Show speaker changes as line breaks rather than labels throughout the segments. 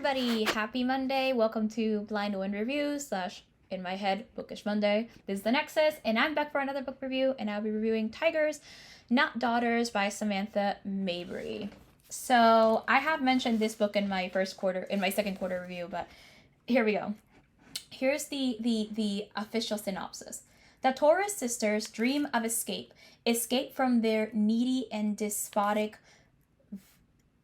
everybody, happy Monday. Welcome to Blind Wind Review / in my head, Bookish Monday. This is the Nexus, and I'm back for another book review, and I'll be reviewing Tigers, Not Daughters by Samantha Mabry. So I have mentioned this book in my second quarter review, but here we go. Here's the official synopsis. The Torres sisters dream of escape from their needy and despotic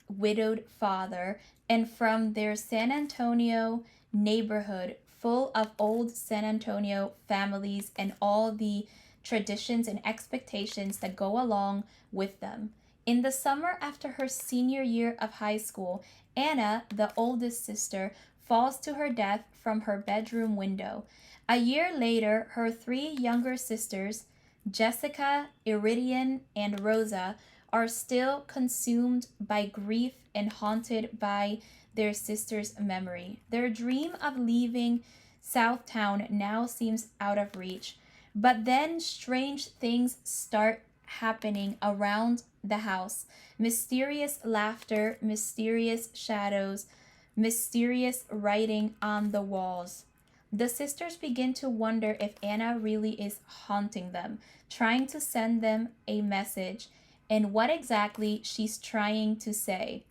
widowed father, and from their San Antonio neighborhood full of old San Antonio families and all the traditions and expectations that go along with them. In the summer after her senior year of high school, Anna, the oldest sister, falls to her death from her bedroom window. A year later, her three younger sisters, Jessica, Iridian, and Rosa, are still consumed by grief and haunted by their sister's memory. Their dream of leaving Southtown now seems out of reach, but then strange things start happening around the house. Mysterious laughter, mysterious shadows, mysterious writing on the walls. The sisters begin to wonder if Anna really is haunting them, trying to send them a message, and what exactly she's trying to say.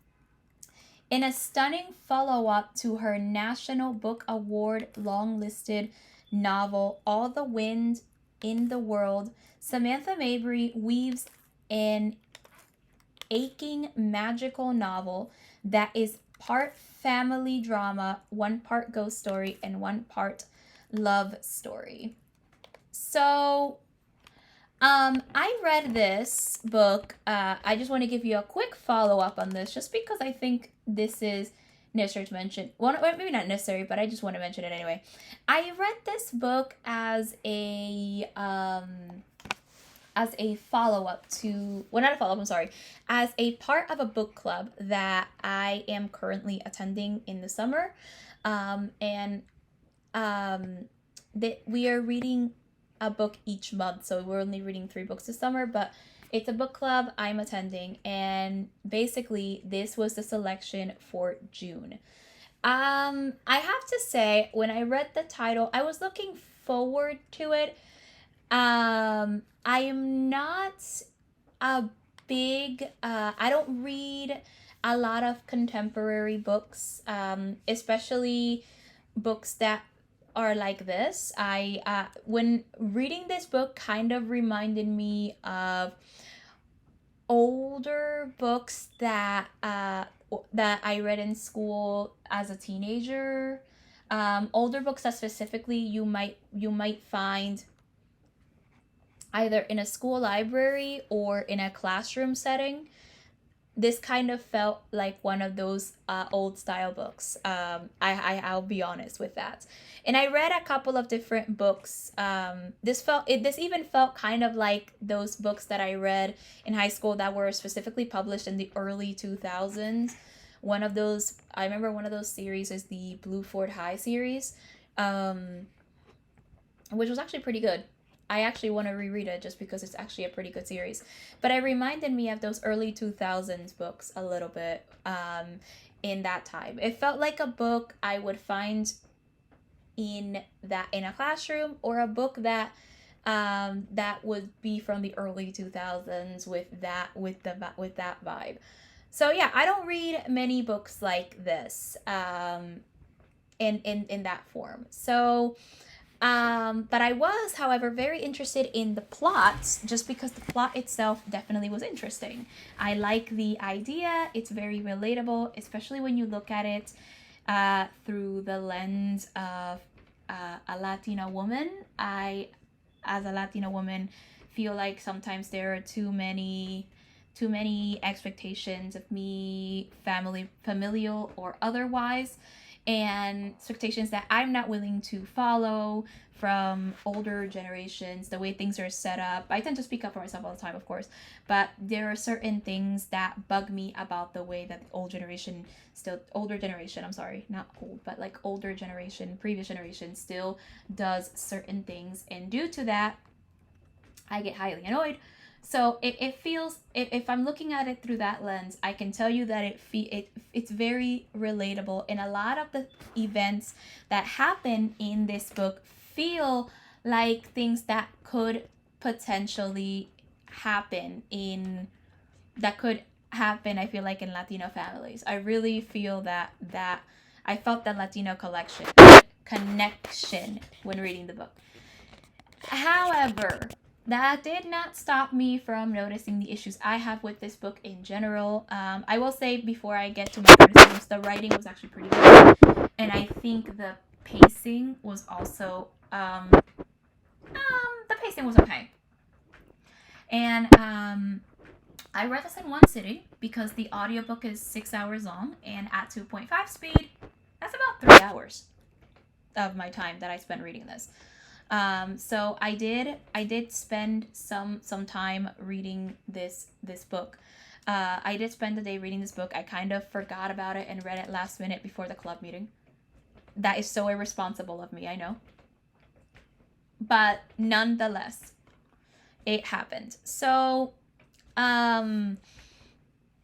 In a stunning follow-up to her National Book Award long-listed novel, All the Wind in the World, Samantha Mabry weaves an aching magical novel that is part family drama, one part ghost story, and one part love story. So I read this book. I just want to give you a quick follow-up on this, just because I think this is necessary to mention. Well, maybe not necessary, but I just want to mention it anyway. I read this book as a follow-up to, well, not a follow-up, I'm sorry, as a part of a book club that I am currently attending in the summer. That we are reading a book each month, so we're only reading 3 books this summer, but it's a book club I'm attending, and basically this was the selection for June. I have to say, when I read the title, I was looking forward to it. I am not a big, I don't read a lot of contemporary books, especially books that are like this. When reading this book, kind of reminded me of older books that I read in school as a teenager. Older books that specifically you might find either in a school library or in a classroom setting. This kind of felt like one of those old style books. I'll be honest with that. And I read a couple of different books. This even felt kind of like those books that I read in high school that were specifically published in the early 2000s. I remember one of those series is the Blue Fort High series, which was actually pretty good. I actually want to reread it just because it's actually a pretty good series. But it reminded me of those early 2000s books a little bit in that time. It felt like a book I would find in a classroom, or a book that would be from the early 2000s with that vibe. So yeah, I don't read many books like this in that form. So but I was, however, very interested in the plot, just because the plot itself definitely was interesting. I like the idea. It's very relatable, especially when you look at it through the lens of a Latina woman. As a Latina woman, feel like sometimes there are too many expectations of me, familial or otherwise, and expectations that I'm not willing to follow from older generations, the way things are set up. I tend to speak up for myself all the time, of course, but there are certain things that bug me about the way that the previous generation still does certain things, and due to that, I get highly annoyed. So it feels, if I'm looking at it through that lens, I can tell you that it's very relatable, and a lot of the events that happen in this book feel like things that could potentially happen in that could happen, I feel like, in Latino families. I really feel that I felt that Latino collection connection when reading the book. However, that did not stop me from noticing the issues I have with this book in general. I will say, before I get to my criticisms, the writing was actually pretty good, and I think the pacing was also the pacing was okay. And I read this in one sitting because the audiobook is 6 hours long, and at 2.5 speed, that's about 3 hours of my time that I spent reading this. So I did spend some time reading this book. I did spend the day reading this book. I kind of forgot about it and read it last minute before the club meeting. That is so irresponsible of me, I know. But nonetheless, it happened. So,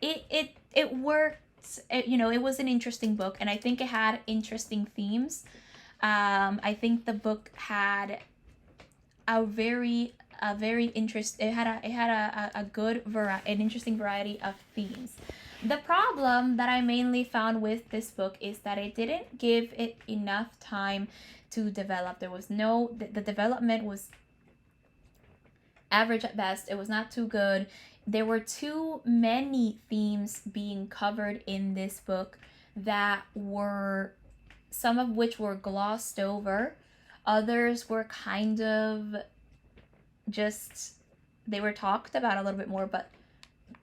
it worked. It was an interesting book, and I think it had interesting themes. I think the book had a very interest. It had a good an interesting variety of themes. The problem that I mainly found with this book is that it didn't give it enough time to develop. There was the development was average at best. It was not too good. There were too many themes being covered in this book that were, some of which were glossed over. Others were kind of just, they were talked about a little bit more, but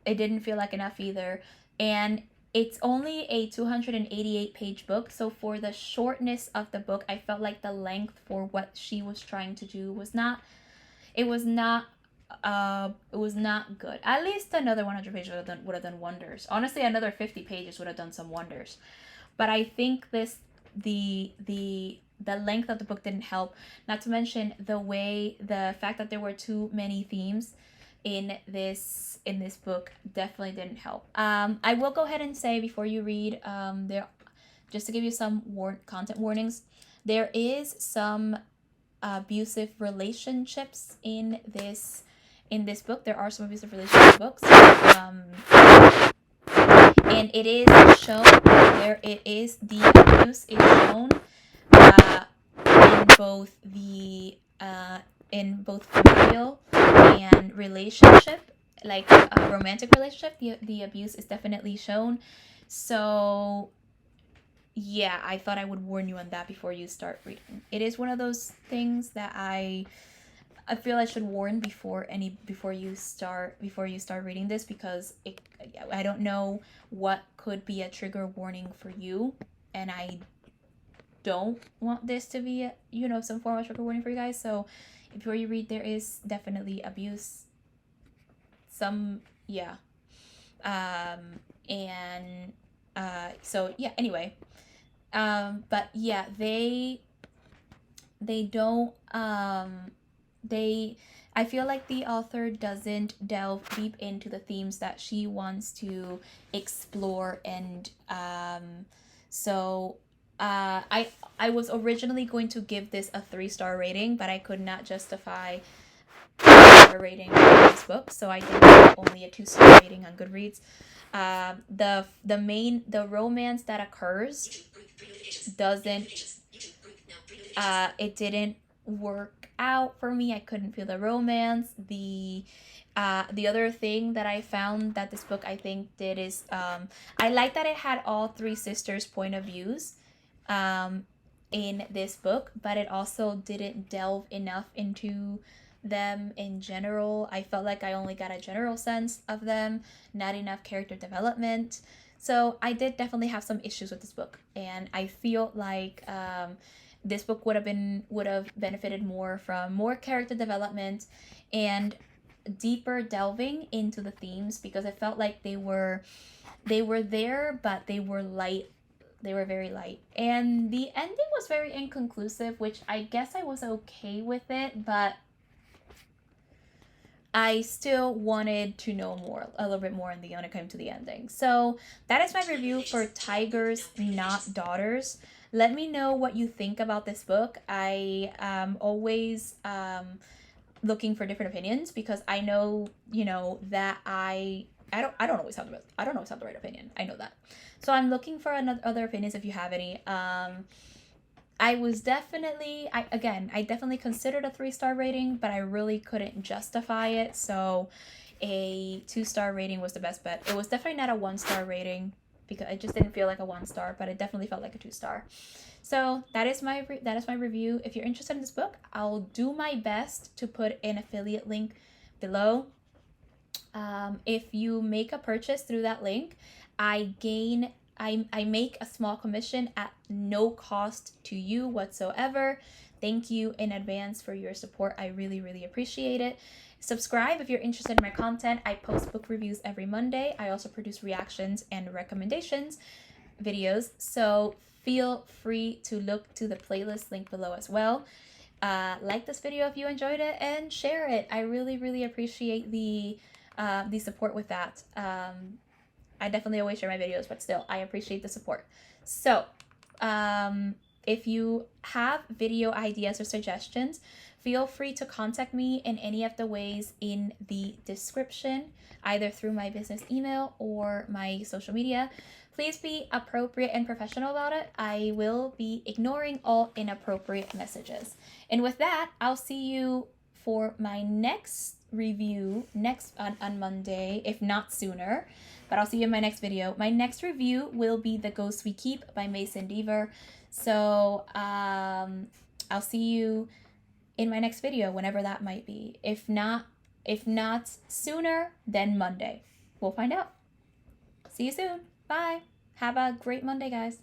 it didn't feel like enough either. And it's only a 288 page book, so for the shortness of the book, I felt like the length for what she was trying to do was not good. At least another 100 pages would have done wonders. Honestly, another 50 pages would have done some wonders. But I think the length of the book didn't help. Not to mention the fact that there were too many themes in this book definitely didn't help. I will go ahead and say, before you read, just to give you some content warnings, there is some abusive relationships in this book. There are some abusive relationship books, and it is shown. The abuse is shown in both familial and relationship, like a romantic relationship. The abuse is definitely shown. So yeah, I thought I would warn you on that before you start reading. It is one of those things that I feel I should warn before you start reading this, because I don't know what could be a trigger warning for you, and I don't want this to be some form of trigger warning for you guys. So before you read, there is definitely abuse. And so yeah, anyway, but yeah, they don't I feel like the author doesn't delve deep into the themes that she wants to explore, and so I was originally going to give this a 3-star rating, but I could not justify a rating for this book, so I did only a 2-star rating on Goodreads. The romance that occurs it didn't work out for me. I couldn't feel the romance. The other thing that I found that this book, I think, did is I like that it had all 3 sisters' point of views in this book, but it also didn't delve enough into them in general. I felt like I only got a general sense of them, not enough character development. So I did definitely have some issues with this book, and I feel like this book would have benefited more from more character development and deeper delving into the themes, because I felt like they were there, but they were light. They were very light, and the ending was very inconclusive, which I guess I was okay with it, but I still wanted to know more, a little bit more when it came to the ending. So that is my review for Tigers Not Daughters. Let me know what you think about this book. I am always looking for different opinions, because I know, that I don't always have the right opinion. I know that. So I'm looking for other opinions if you have any. I definitely considered a 3-star rating, but I really couldn't justify it. So a 2-star rating was the best bet. It was definitely not a 1-star rating, because it just didn't feel like a 1-star, but it definitely felt like a 2-star. So that is my review. If you're interested in this book, I'll do my best to put an affiliate link below. If you make a purchase through that link, I make a small commission at no cost to you whatsoever. Thank you in advance for your support. I really, really appreciate it. Subscribe if you're interested in my content. I post book reviews every Monday. I also produce reactions and recommendations videos. So feel free to look to the playlist link below as well. Like this video if you enjoyed it, and share it. I really, really appreciate the support with that. I definitely always share my videos, but still, I appreciate the support. So, if you have video ideas or suggestions, feel free to contact me in any of the ways in the description, either through my business email or my social media. Please be appropriate and professional about it. I will be ignoring all inappropriate messages. And with that, I'll see you for my next review on Monday, if not sooner. But I'll see you in my next video. My next review will be The Ghost We Keep by Mason Deaver. So I'll see you in my next video, whenever that might be. If not sooner, then Monday. We'll find out. See you soon. Bye. Have a great Monday, guys.